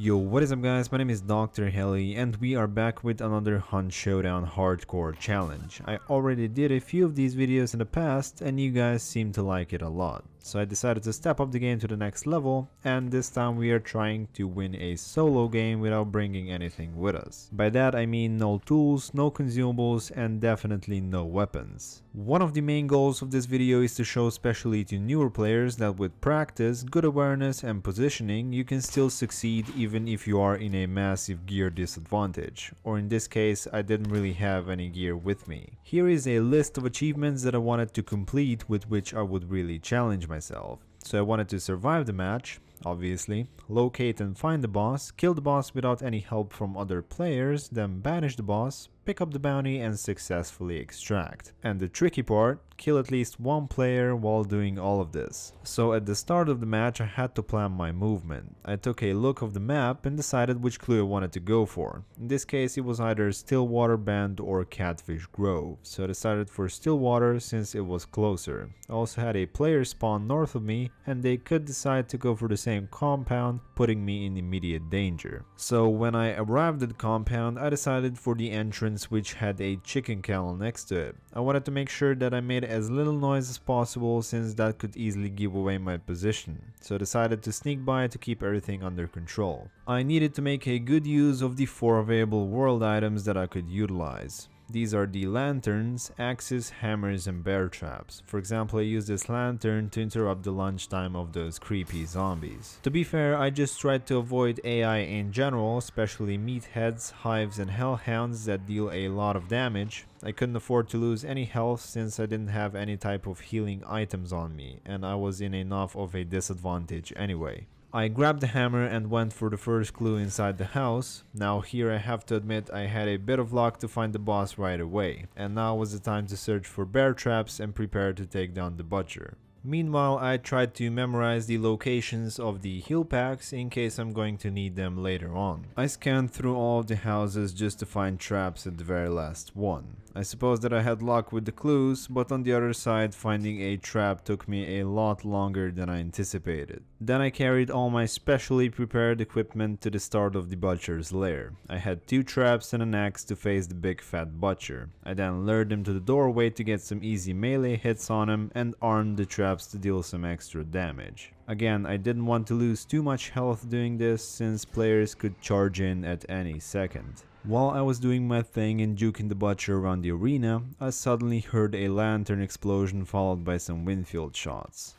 Yo, what is up guys, my name is Dr. Heli and we are back with another Hunt Showdown Hardcore challenge. I already did a few of these videos in the past and you guys seem to like it a lot. So I decided to step up the game to the next level, and this time we are trying to win a solo game without bringing anything with us. By that I mean no tools, no consumables, and definitely no weapons. One of the main goals of this video is to show especially to newer players that with practice, good awareness and positioning you can still succeed even if you are in a massive gear disadvantage, or in this case I didn't really have any gear with me. Here is a list of achievements that I wanted to complete with which I would really challenge myself. So I wanted to survive the match, obviously, locate and find the boss, kill the boss without any help from other players, then banish the boss, pick up the bounty and successfully extract. And the tricky part, kill at least one player while doing all of this. So at the start of the match I had to plan my movement. I took a look of the map and decided which clue I wanted to go for. In this case it was either Stillwater Bend or Catfish Grove, so I decided for Stillwater since it was closer. I also had a player spawn north of me and they could decide to go for the same compound, putting me in immediate danger. So when I arrived at the compound I decided for the entrance which had a chicken kennel next to it. I wanted to make sure that I made as little noise as possible since that could easily give away my position, so I decided to sneak by to keep everything under control. I needed to make a good use of the 4 available world items that I could utilize. These are the lanterns, axes, hammers and bear traps. For example, I used this lantern to interrupt the lunchtime of those creepy zombies. To be fair, I just tried to avoid AI in general, especially meatheads, hives and hellhounds that deal a lot of damage. I couldn't afford to lose any health since I didn't have any type of healing items on me, and I was in enough of a disadvantage anyway. I grabbed the hammer and went for the first clue inside the house. Now here I have to admit I had a bit of luck to find the boss right away, and now was the time to search for bear traps and prepare to take down the butcher. Meanwhile, I tried to memorize the locations of the heal packs in case I'm going to need them later on. I scanned through all of the houses just to find traps at the very last one. I suppose that I had luck with the clues, but on the other side finding a trap took me a lot longer than I anticipated. Then I carried all my specially prepared equipment to the start of the butcher's lair. I had 2 traps and an axe to face the big fat butcher. I then lured him to the doorway to get some easy melee hits on him and armed the traps to deal some extra damage. Again, I didn't want to lose too much health doing this since players could charge in at any second. While I was doing my thing and juking the butcher around the arena, I suddenly heard a lantern explosion followed by some Winfield shots.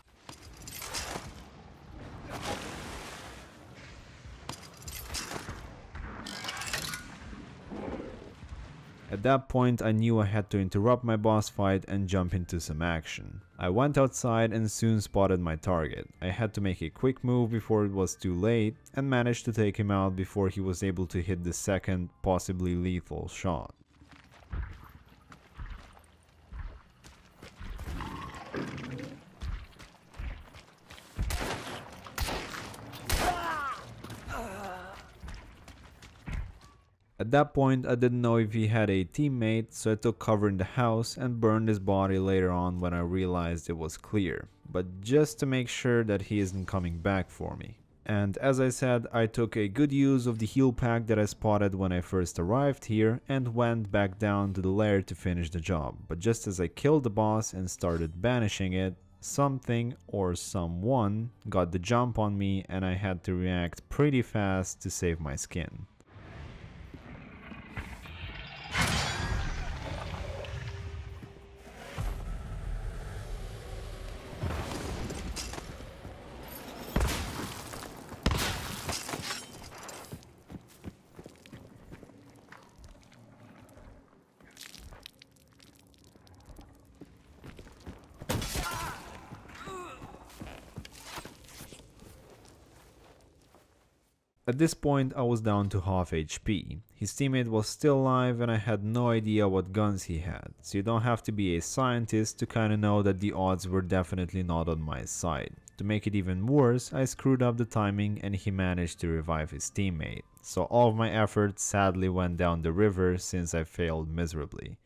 At that point I knew I had to interrupt my boss fight and jump into some action. I went outside and soon spotted my target. I had to make a quick move before it was too late and managed to take him out before he was able to hit the second, possibly lethal shot. At that point I didn't know if he had a teammate, so I took cover in the house and burned his body later on when I realized it was clear, but just to make sure that he isn't coming back for me. And as I said, I took a good use of the heal pack that I spotted when I first arrived here and went back down to the lair to finish the job. But just as I killed the boss and started banishing it, something or someone got the jump on me and I had to react pretty fast to save my skin. At this point I was down to half HP. His teammate was still alive and I had no idea what guns he had, so you don't have to be a scientist to kinda know that the odds were definitely not on my side. To make it even worse, I screwed up the timing and he managed to revive his teammate, so all of my efforts sadly went down the river since I failed miserably.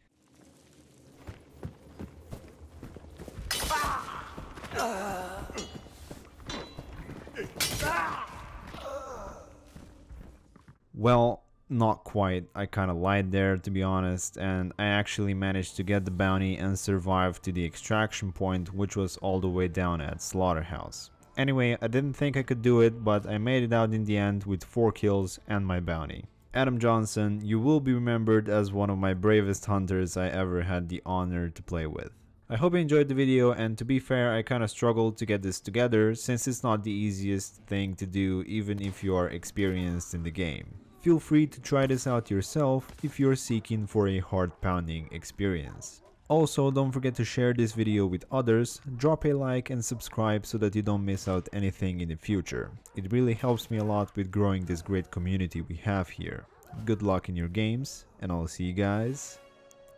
Well, not quite. I kinda lied there, to be honest, and I actually managed to get the bounty and survive to the extraction point, which was all the way down at Slaughterhouse. Anyway, I didn't think I could do it, but I made it out in the end with 4 kills and my bounty. Adam Johnson, you will be remembered as one of my bravest hunters I ever had the honor to play with. I hope you enjoyed the video, and to be fair, I kinda struggled to get this together since it's not the easiest thing to do even if you are experienced in the game. Feel free to try this out yourself if you're seeking for a heart-pounding experience. Also, don't forget to share this video with others, drop a like and subscribe so that you don't miss out anything in the future. It really helps me a lot with growing this great community we have here. Good luck in your games, and I'll see you guys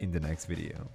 in the next video.